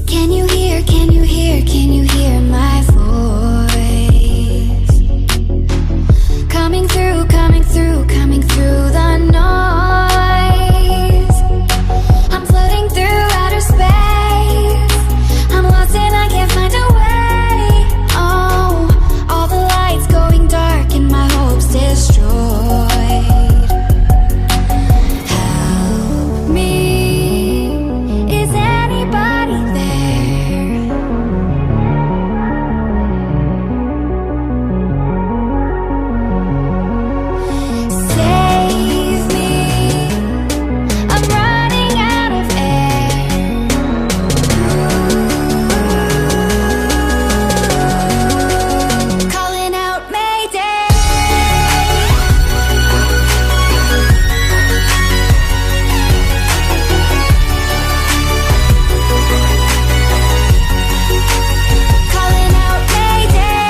Can you hear, can you hear, can you hear my voice? Coming through, coming through, coming through the noise. I'm floating through outer space. I'm lost and I can't find a way. Oh, all the lights going dark and my hopes destroyed. Help me, is anybody there? Save me, I'm running out of air. Calling out Mayday. Calling out Mayday.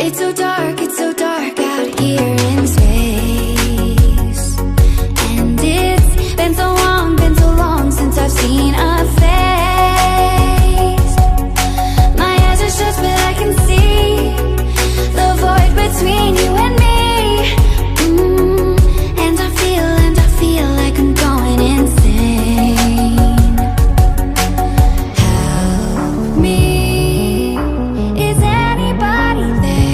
It's so dark out here in space. And it's been so long since I've seen a face. My eyes are shut but I can see the void between you and me. And I feel like I'm going insane. Help me, is anybody there?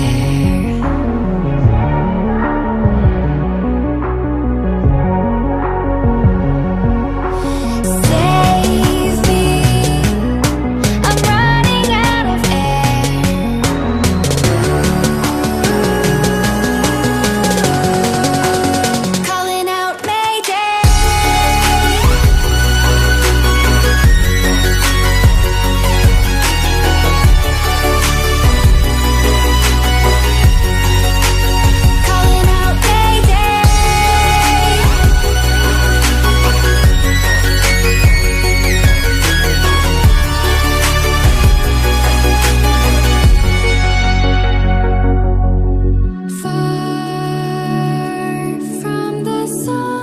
Save me, I'm running out of air. Calling out Mayday. Calling out Mayday. Far from the sun,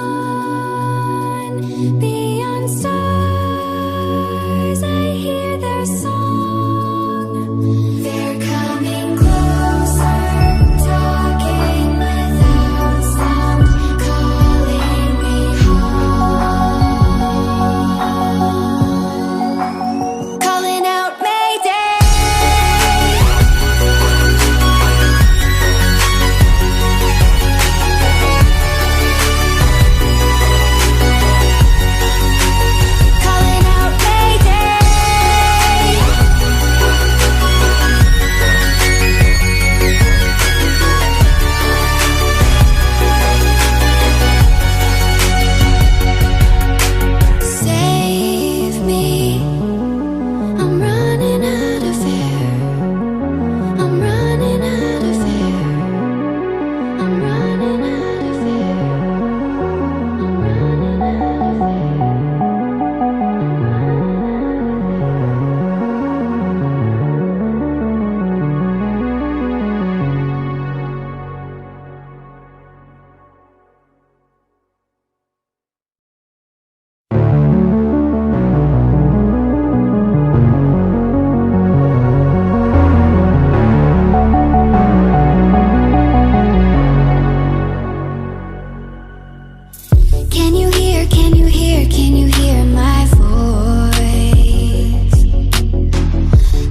beyond stars, I hear their song. They're coming closer, talking without sound, calling me home. Calling out Mayday. Calling out Mayday. Save me, I'm running out of air. I'm running out of air. I'm running out of air. I'm running out of air. Can you hear, can you hear, can you hear my voice?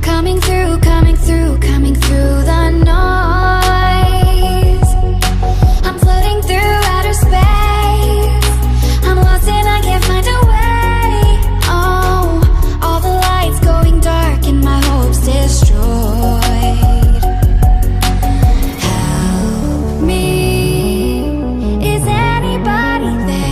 Coming through, coming through, coming through the noise. I'm floating through outer space. I'm lost and I can't find a way. Oh, all the lights going dark and my hopes destroyed. Help me, is anybody there?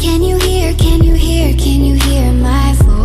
Can you hear, can you hear, can you hear my voice?